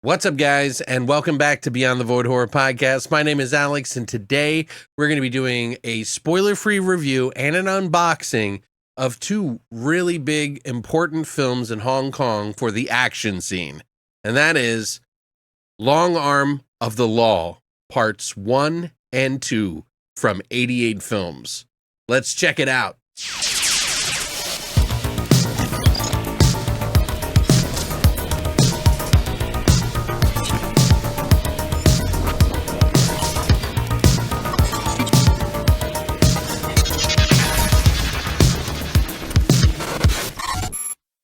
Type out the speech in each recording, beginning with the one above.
What's up, guys, and welcome back to Beyond the Void Horror Podcast. My name is Alex, and today we're going to be doing a spoiler-free review and an unboxing of two really big, important films in Hong Kong for the action scene, and that is Long Arm of the Law, Parts 1 and 2 from 88 Films. Let's check it out.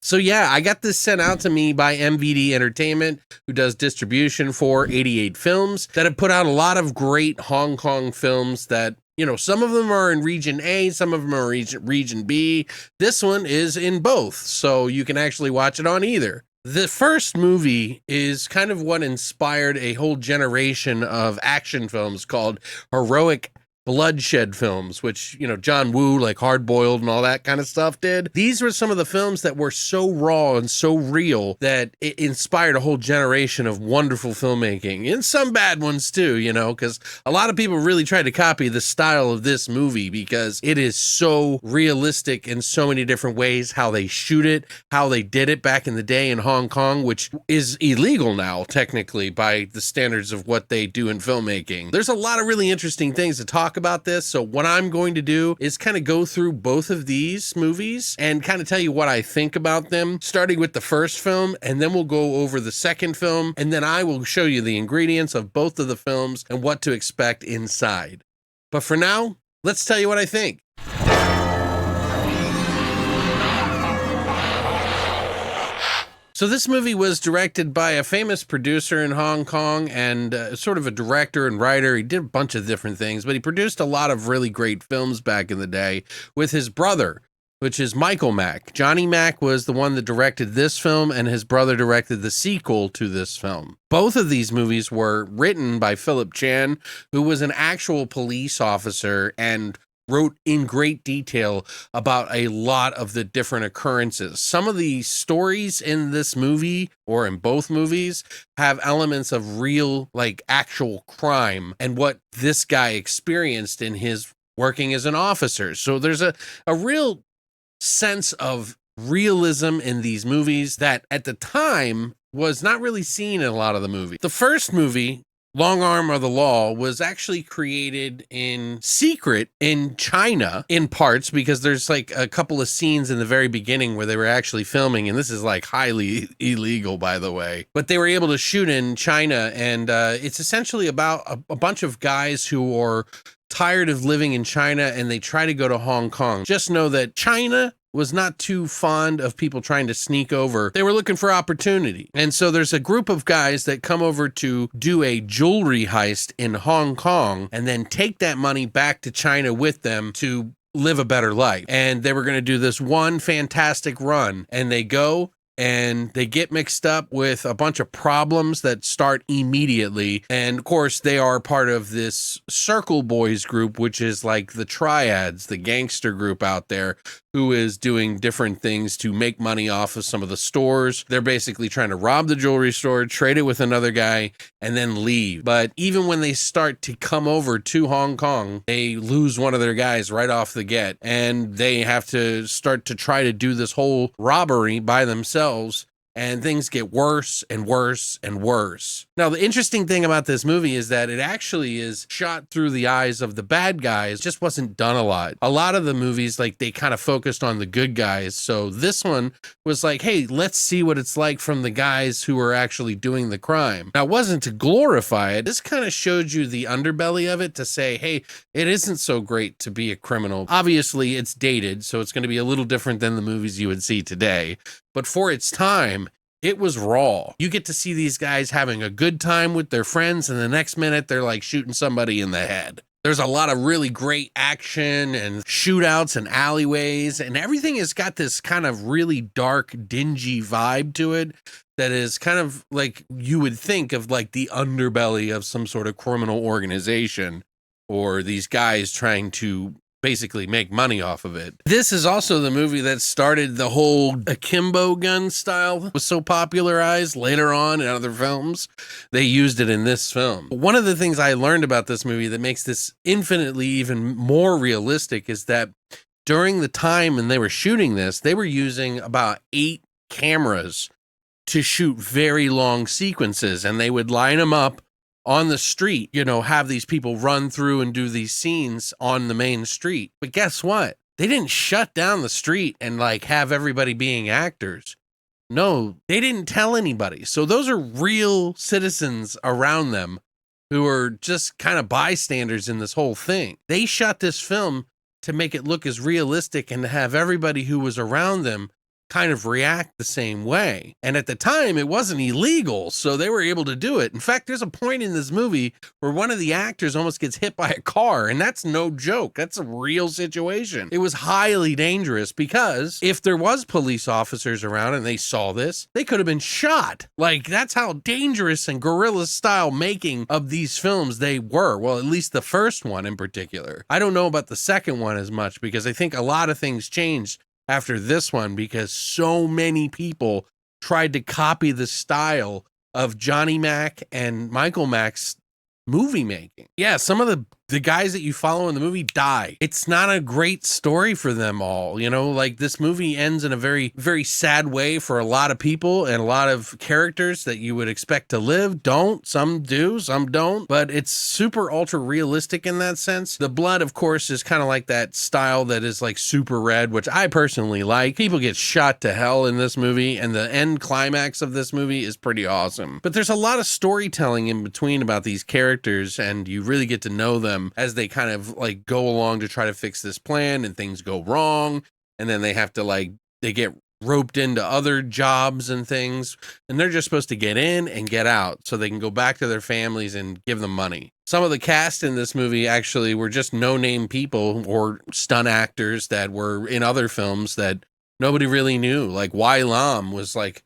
So yeah, I got this sent out to me by MVD Entertainment, who does distribution for 88 Films, that have put out a lot of great Hong Kong films that, you know, some of them are in Region A, some of them are Region B. This one is in both, so you can actually watch it on either. The first movie is kind of what inspired a whole generation of action films called heroic bloodshed films, which, you know, John Woo, like Hard Boiled and all that kind of stuff did. These were some of the films that were so raw and so real that it inspired a whole generation of wonderful filmmaking, and some bad ones too, you know, because a lot of people really tried to copy the style of this movie because it is so realistic in so many different ways, how they shoot it, how they did it back in the day in Hong Kong, which is illegal now, technically, by the standards of what they do in filmmaking. There's a lot of really interesting things to talk about this, so what I'm going to do is kind of go through both of these movies and kind of tell you what I think about them, starting with the first film, and then we'll go over the second film, and then I will show you the ingredients of both of the films and what to expect inside. But for now, let's tell you what I think. So this movie was directed by a famous producer in Hong Kong and sort of a director and writer. He did a bunch of different things, but he produced a lot of really great films back in the day with his brother, which is Michael Mak. Johnny Mak was the one that directed this film, and his brother directed the sequel to this film. Both of these movies were written by Philip Chan, who was an actual police officer and wrote in great detail about a lot of the different occurrences. Some of the stories in this movie, or in both movies, have elements of real, like, actual crime and what this guy experienced in his working as an officer. So there's a real sense of realism in these movies that at the time was not really seen in a lot of the movies. The first movie, Long Arm of the Law, was actually created in secret in China in parts, because there's like a couple of scenes in the very beginning where they were actually filming, and this is like highly illegal, by the way, but they were able to shoot in China, and it's essentially about a bunch of guys who are tired of living in China and they try to go to Hong Kong. Just know that China was not too fond of people trying to sneak over. They were looking for opportunity. And so there's a group of guys that come over to do a jewelry heist in Hong Kong and then take that money back to China with them to live a better life. And they were going to do this one fantastic run, and they go and they get mixed up with a bunch of problems that start immediately. And of course, they are part of this Circle Boys group, which is like the triads, the gangster group out there, who is doing different things to make money off of some of the stores. They're basically trying to rob the jewelry store, trade it with another guy, and then leave. But even when they start to come over to Hong Kong, they lose one of their guys right off the get, and they have to start to try to do this whole robbery by themselves. And things get worse and worse and worse. Now, the interesting thing about this movie is that it actually is shot through the eyes of the bad guys. It just wasn't done a lot. A lot of the movies, like, they kind of focused on the good guys. So this one was like, hey, let's see what it's like from the guys who are actually doing the crime. Now, it wasn't to glorify it. This kind of showed you the underbelly of it, to say, hey, it isn't so great to be a criminal. Obviously, it's dated, so it's going to be a little different than the movies you would see today. But for its time, it was raw. You get to see these guys having a good time with their friends, and the next minute they're like shooting somebody in the head. There's a lot of really great action and shootouts and alleyways, and everything has got this kind of really dark, dingy vibe to it that is kind of like you would think of like the underbelly of some sort of criminal organization, or these guys trying to basically make money off of it. This is also the movie that started the whole akimbo gun style, was so popularized later on in other films. They used it in this film. One of the things I learned about this movie that makes this infinitely even more realistic is that during the time when they were shooting this, they were using about 8 cameras to shoot very long sequences, and they would line them up on the street, you know, have these people run through and do these scenes on the main street. But guess what? They didn't shut down the street and like have everybody being actors. No, they didn't tell anybody. So those are real citizens around them who are just kind of bystanders in this whole thing. They shot this film to make it look as realistic and to have everybody who was around them kind of react the same way. And at the time, it wasn't illegal, so they were able to do it. In fact, there's a point in this movie where one of the actors almost gets hit by a car, and that's no joke. That's a real situation. It was highly dangerous because if there was police officers around and they saw this, they could have been shot. Like, that's how dangerous and guerrilla style making of these films they were. Well, at least the first one in particular. I don't know about the second one as much because I think a lot of things changed after this one because so many people tried to copy the style of Johnny Mac and Michael Mack's movie making. Yeah, some of the guys that you follow in the movie die. It's not a great story for them all, you know, like this movie ends in a very, very sad way for a lot of people, and a lot of characters that you would expect to live don't. Some do, some don't, but it's super ultra realistic in that sense. The blood, of course, is kind of like that style that is like super red, which I personally like. People get shot to hell in this movie, and the end climax of this movie is pretty awesome. But there's a lot of storytelling in between about these characters, and you really get to know them as they kind of like go along to try to fix this plan, and things go wrong, and then they have to like, they get roped into other jobs and things, and they're just supposed to get in and get out so they can go back to their families and give them money. Some of the cast in this movie actually were just no-name people or stunt actors that were in other films that nobody really knew. Like Wai Lam was like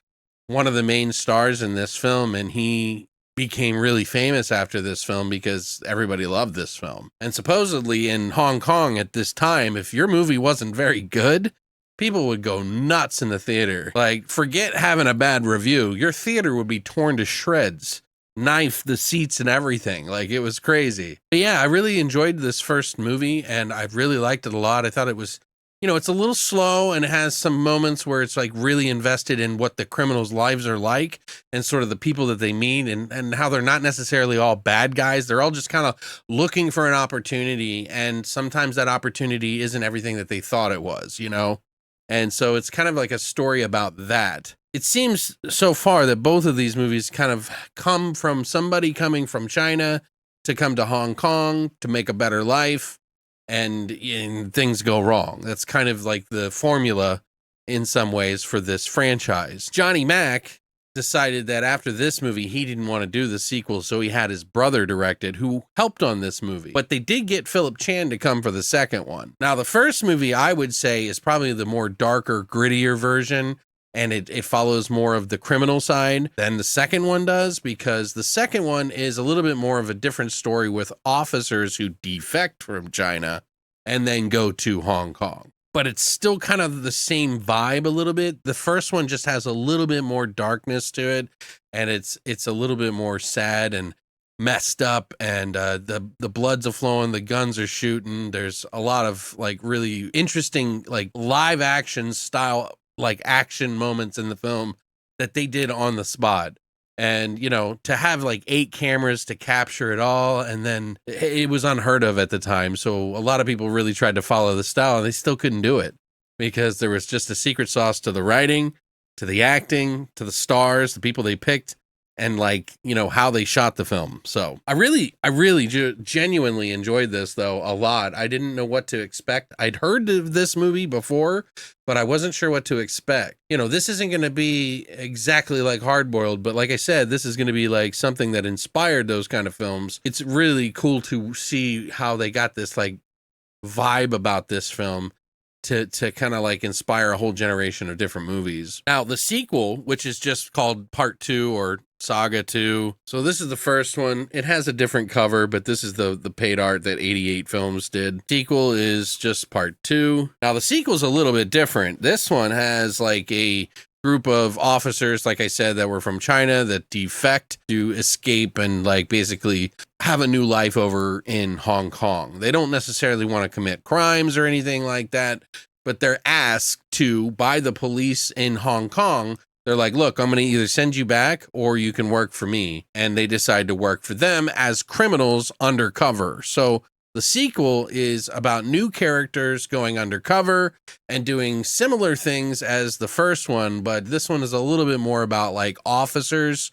one of the main stars in this film, and he became really famous after this film because everybody loved this film. And supposedly in Hong Kong at this time, if your movie wasn't very good, people would go nuts in the theater. Like, forget having a bad review. Your theater would be torn to shreds, knife the seats and everything. Like, it was crazy. But yeah, I really enjoyed this first movie, and I really liked it a lot. I thought it was, you know, it's a little slow, and it has some moments where it's like really invested in what the criminals' lives are like and sort of the people that they meet, and how they're not necessarily all bad guys. They're all just kind of looking for an opportunity, and sometimes that opportunity isn't everything that they thought it was, you know? And so it's kind of like a story about that. It seems so far that both of these movies kind of come from somebody coming from China to come to Hong Kong to make a better life, and things go wrong. That's kind of like the formula in some ways for this franchise. Johnny Mac decided that after this movie, he didn't want to do the sequel, so he had his brother direct it, who helped on this movie. But they did get Philip Chan to come for the second one. Now, the first movie, I would say, is probably the more darker, grittier version, and it follows more of the criminal side than the second one does, because the second one is a little bit more of a different story with officers who defect from China and then go to Hong Kong. But it's still kind of the same vibe a little bit. The first one just has a little bit more darkness to it, and it's a little bit more sad and messed up, and the blood's a flowing, the guns are shooting. There's a lot of like really interesting like live action style like action moments in the film that they did on the spot. And, you know, to have like 8 cameras to capture it all, and then it was unheard of at the time. So a lot of people really tried to follow the style, and they still couldn't do it because there was just a secret sauce to the writing, to the acting, to the stars, the people they picked, and like, you know, how they shot the film. So I really genuinely enjoyed this though a lot. I didn't know what to expect. I'd heard of this movie before, but I wasn't sure what to expect. You know, this isn't going to be exactly like Hard Boiled, but like I said, this is going to be like something that inspired those kind of films. It's really cool to see how they got this like vibe about this film to kind of like inspire a whole generation of different movies. Now, the sequel, which is just called Part 2 or Saga 2. So this is the first one. It has a different cover, but this is the paid art that 88 Films did. Sequel is just part 2. Now the sequel's a little bit different. This one has like a group of officers, like I said, that were from China that defect to escape and like basically have a new life over in Hong Kong. They don't necessarily want to commit crimes or anything like that, but they're asked to by the police in Hong Kong. They're like, look, I'm going to either send you back or you can work for me. And they decide to work for them as criminals undercover. So the sequel is about new characters going undercover and doing similar things as the first one, but this one is a little bit more about like officers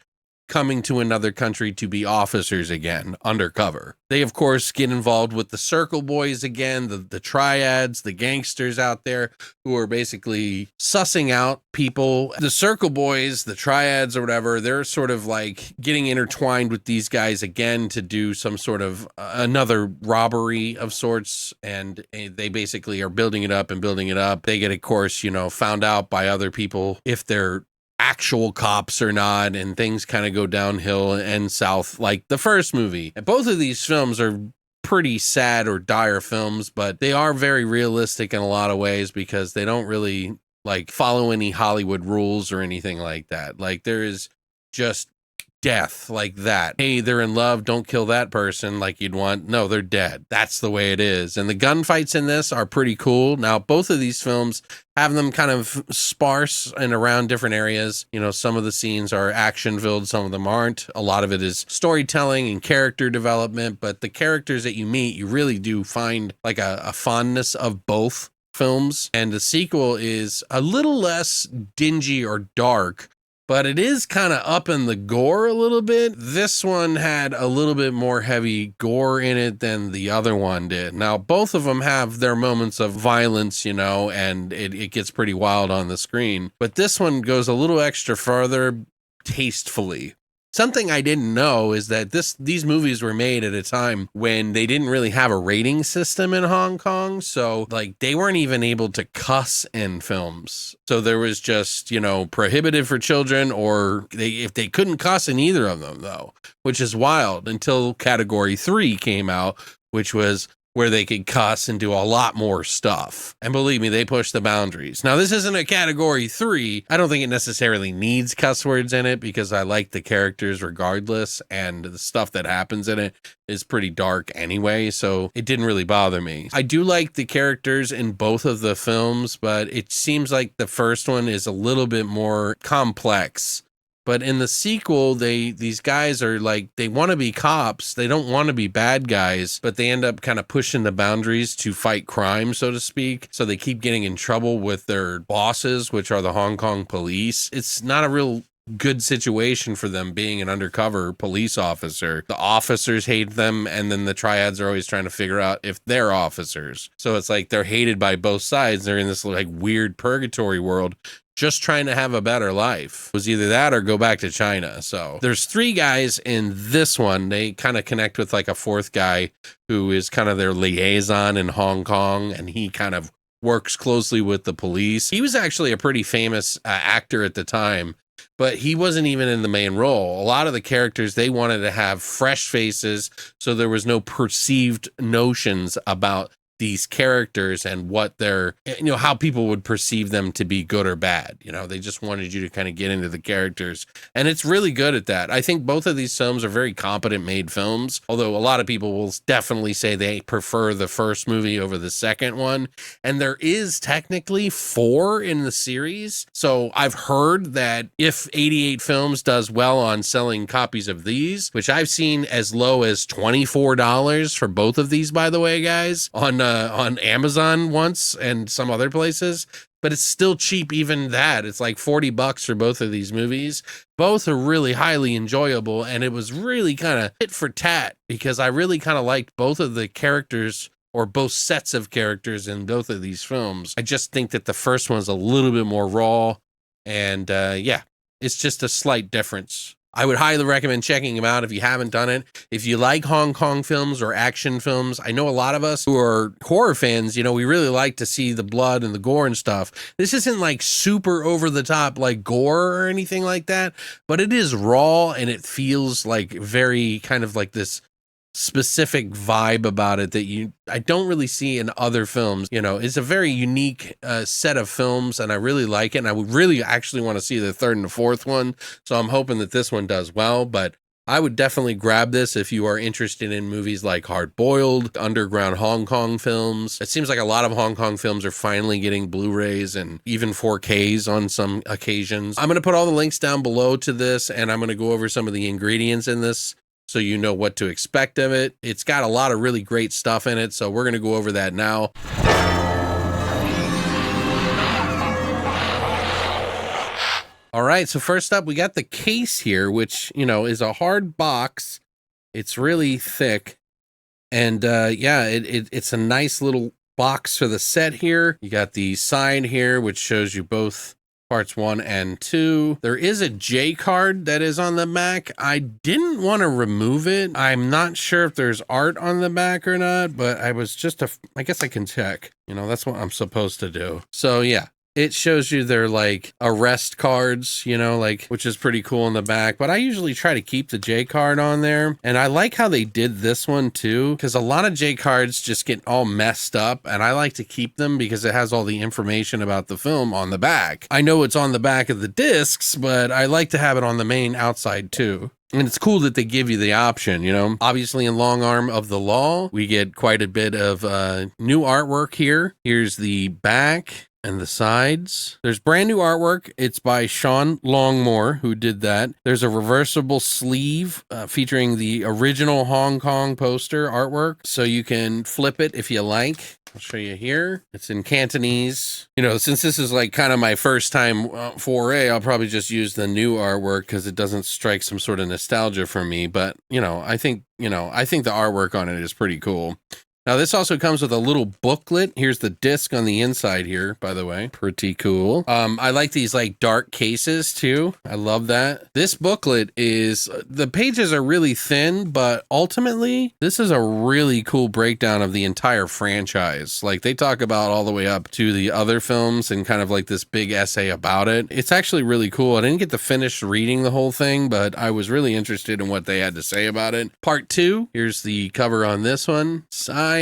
coming to another country to be officers again, undercover. They, of course, get involved with the Circle Boys again, the triads, the gangsters out there who are basically sussing out people. The Circle Boys, the triads or whatever, they're sort of like getting intertwined with these guys again to do some sort of another robbery of sorts, and they basically are building it up and building it up. They get, of course, found out by other people if they're actual cops or not, and things kind of go downhill and south like the first movie. And both of these films are pretty sad or dire films, but they are very realistic in a lot of ways because they don't really like follow any Hollywood rules or anything like that. Like there is just death like that. Hey, they're in love, don't kill that person like you'd want. No, they're dead. That's the way it is. And the gunfights in this are pretty cool. Now, both of these films have them kind of sparse and around different areas. Some of the scenes are action filled, some of them aren't. A lot of it is storytelling and character development, but the characters that you meet, you really do find like a fondness of both films. And the sequel is a little less dingy or dark, but it is kind of up in the gore a little bit. This one had a little bit more heavy gore in it than the other one did. Now, both of them have their moments of violence, and it gets pretty wild on the screen. But this one goes a little extra further tastefully. Something I didn't know is that these movies were made at a time when they didn't really have a rating system in Hong Kong. So like they weren't even able to cuss in films. So there was just, prohibited for children, or if they couldn't cuss in either of them though, which is wild until Category 3 came out, which was where they could cuss and do a lot more stuff. And believe me, they pushed the boundaries. Now, this isn't a Category 3. I don't think it necessarily needs cuss words in it because I like the characters regardless, and the stuff that happens in it is pretty dark anyway, so it didn't really bother me. I do like the characters in both of the films, but it seems like the first one is a little bit more complex. But in the sequel, these guys are like, they want to be cops. They don't want to be bad guys, but they end up kind of pushing the boundaries to fight crime, so to speak. So they keep getting in trouble with their bosses, which are the Hong Kong police. It's not a real good situation for them being an undercover police officer. The officers hate them, and then the triads are always trying to figure out if they're officers. So it's like they're hated by both sides. They're in this like weird purgatory world, just trying to have a better life. It was either that or go back to China. So there's 3 guys in this one. They kind of connect with like a 4th guy who is kind of their liaison in Hong Kong, and he kind of works closely with the police. He was actually a pretty famous actor at the time, but he wasn't even in the main role. A lot of the characters, they wanted to have fresh faces, so there was no perceived notions about these characters and what they're, how people would perceive them to be good or bad. They just wanted you to kind of get into the characters. And it's really good at that. I think both of these films are very competent made films, although a lot of people will definitely say they prefer the first movie over the second one. And there is technically 4 in the series. So I've heard that if 88 Films does well on selling copies of these, which I've seen as low as $24 for both of these, by the way, guys, on Amazon once and some other places, but it's still cheap. Even that, it's like $40 for both of these movies. Both are really highly enjoyable, and it was really kind of tit for tat because I really kind of liked both of the characters, or both sets of characters in both of these films. I just think that the first one's a little bit more raw, and it's just a slight difference. I would highly recommend checking them out if you haven't done it. If you like Hong Kong films or action films, I know a lot of us who are horror fans, we really like to see the blood and the gore and stuff. This isn't like super over the top like gore or anything like that, but it is raw and it feels like very kind of like this specific vibe about it that I don't really see in other films. It's a very unique set of films, and I really like it, and I would really actually want to see the third and the fourth one, so I'm hoping that this one does well. But I would definitely grab this if you are interested in movies like Hard Boiled, underground Hong Kong films. It seems like a lot of Hong Kong films are finally getting Blu-rays and even 4Ks on some occasions. I'm going to put all the links down below to this, and I'm going to go over some of the ingredients in this so you know what to expect of it. It's got a lot of really great stuff in it, so we're going to go over that now. All right, so first up, we got the case here, which, is a hard box. It's really thick. And it's a nice little box for the set here. You got the side here, which shows you both parts 1 and 2. There is a J card that is on the back. I didn't want to remove it. I'm not sure if there's art on the back or not, but I guess I can check. That's what I'm supposed to do. So yeah. It shows you their like arrest cards, which is pretty cool in the back. But I usually try to keep the J card on there. And I like how they did this one too, because a lot of J cards just get all messed up. And I like to keep them because it has all the information about the film on the back. I know it's on the back of the discs, but I like to have it on the main outside too. And it's cool that they give you the option, Obviously in Long Arm of the Law, we get quite a bit of new artwork here. Here's the back and the sides. There's brand new artwork. It's by Sean Longmore, who did that. There's a reversible sleeve featuring the original Hong Kong poster artwork, so you can flip it if you like. I'll show you here. It's in Cantonese. Since this is like kind of my first time foray, I'll probably just use the new artwork because it doesn't strike some sort of nostalgia for me. But, I think the artwork on it is pretty cool. Now, this also comes with a little booklet. Here's the disc on the inside here, by the way. Pretty cool. I like these like dark cases too. I love that. This booklet the pages are really thin, but ultimately, this is a really cool breakdown of the entire franchise. Like they talk about all the way up to the other films and kind of like this big essay about it. It's actually really cool. I didn't get to finish reading the whole thing, but I was really interested in what they had to say about it. Part 2, here's the cover on this one. Side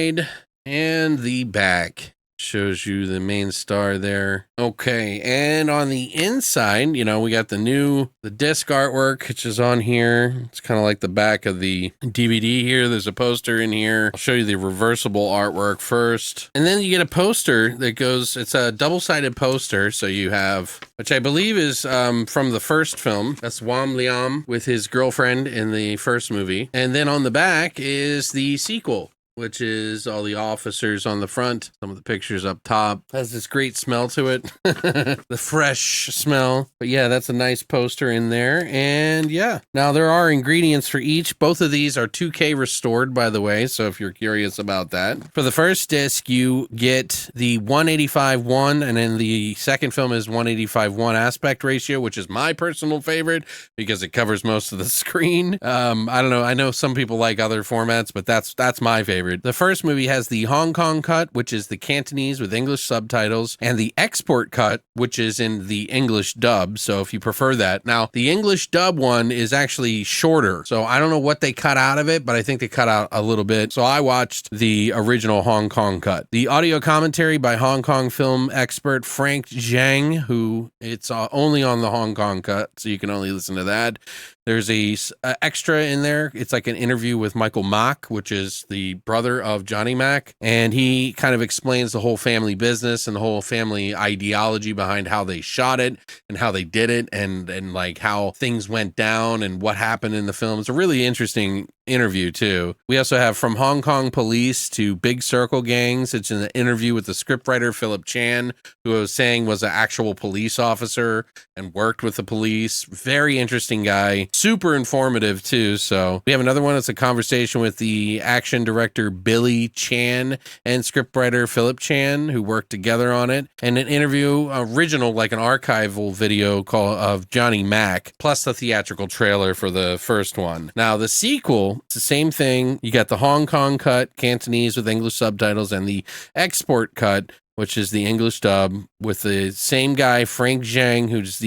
and the back shows you the main star there. Okay, and on the inside, we got the disc artwork, which is on here. It's kind of like the back of the DVD here. There's a poster in here. I'll show you the reversible artwork first. And then you get a poster that it's a double-sided poster. So you have, which I believe is from the first film. That's Wam Liam with his girlfriend in the first movie. And then on the back is the sequel, which is all the officers on the front, some of the pictures up top. Has this great smell to it. The fresh smell. But yeah, that's a nice poster in there. And yeah, now there are ingredients for each. Both of these are 2K restored, by the way, so if you're curious about that. For the first disc, you get the 185:1, and then the second film is 185:1 aspect ratio, which is my personal favorite because it covers most of the screen. I don't know. I know some people like other formats, but that's my favorite. The first movie has the Hong Kong cut, which is the Cantonese with English subtitles, and the export cut, which is in the English dub, so if you prefer that. Now, the English dub one is actually shorter, so I don't know what they cut out of it, but I think they cut out a little bit, so I watched the original Hong Kong cut. The audio commentary by Hong Kong film expert Frank Zhang, who it's only on the Hong Kong cut, so you can only listen to that. There's a extra in there. It's like an interview with Michael Mack, which is the brother of Johnny Mack. And he kind of explains the whole family business and the whole family ideology behind how they shot it and how they did it and like how things went down and what happened in the film. It's a really interesting interview too. We also have From Hong Kong Police to Big Circle Gangs. It's an interview with the scriptwriter Philip Chan, who I was saying was an actual police officer and worked with the police. Very interesting guy, super informative too. So we have another one. It's a conversation with the action director Billy Chan and scriptwriter Philip Chan, who worked together on it, and an interview, original, like an archival video called of Johnny Mac, plus the theatrical trailer for the first one. Now the sequel, it's the same thing. You got the Hong Kong cut, Cantonese with English subtitles, and the export cut, which is the English dub, with the same guy, Frank Zhang, who's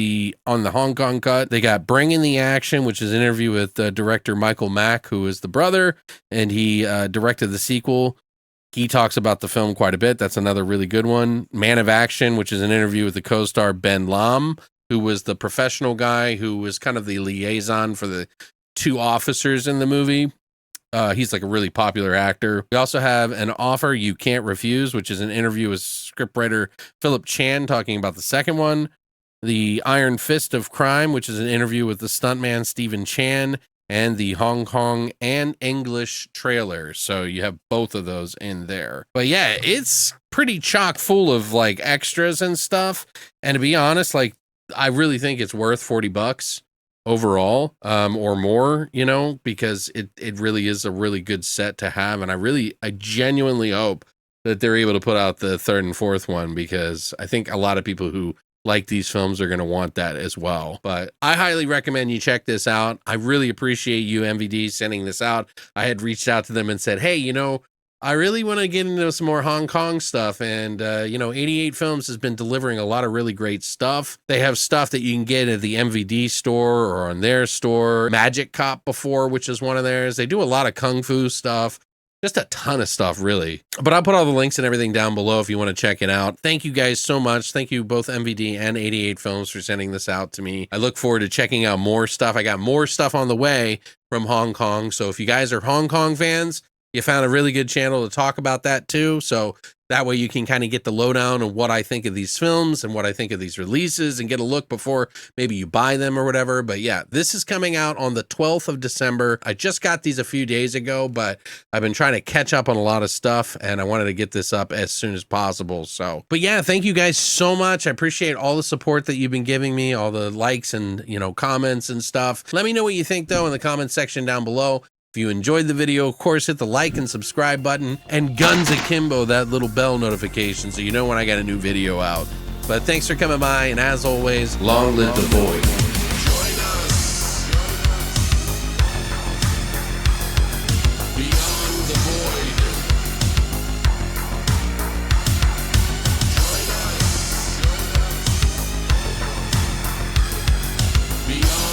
on the Hong Kong cut. They got Bring in the Action, which is an interview with director Michael Mack, who is the brother, and he directed the sequel. He talks about the film quite a bit. That's another really good one. Man of Action, which is an interview with the co-star Ben Lam, who was the professional guy who was kind of the liaison for the two officers in the movie. He's like a really popular actor. We also have An Offer You Can't Refuse, which is an interview with scriptwriter Philip Chan talking about the second one. The Iron Fist of Crime, which is an interview with the stuntman Stephen Chan, and the Hong Kong and English trailer. So you have both of those in there. But yeah, it's pretty chock full of like extras and stuff. And to be honest, like, I really think it's worth $40 overall, or more, you know, because it really is a really good set to have. And I genuinely hope that they're able to put out the third and fourth one, because I think a lot of people who like these films are going to want that as well. But I highly recommend you check this out. I really appreciate you, MVD, sending this out. I had reached out to them and said, hey, you know, I really want to get into some more Hong Kong stuff. And, 88 Films has been delivering a lot of really great stuff. They have stuff that you can get at the MVD store or on their store. Magic Cop before, which is one of theirs. They do a lot of Kung Fu stuff. Just a ton of stuff, really. But I'll put all the links and everything down below if you want to check it out. Thank you guys so much. Thank you both MVD and 88 Films for sending this out to me. I look forward to checking out more stuff. I got more stuff on the way from Hong Kong. So if you guys are Hong Kong fans, you found a really good channel to talk about that too. So that way you can kind of get the lowdown on what I think of these films and what I think of these releases and get a look before maybe you buy them or whatever. But yeah, this is coming out on the 12th of December. I just got these a few days ago, but I've been trying to catch up on a lot of stuff and I wanted to get this up as soon as possible. So, but yeah, thank you guys so much. I appreciate all the support that you've been giving me, all the likes and, comments and stuff. Let me know what you think though in the comment section down below. If you enjoyed the video, of course, hit the like and subscribe button, and guns akimbo that little bell notification so you know when I got a new video out. But thanks for coming by, and as always, long live the void. Beyond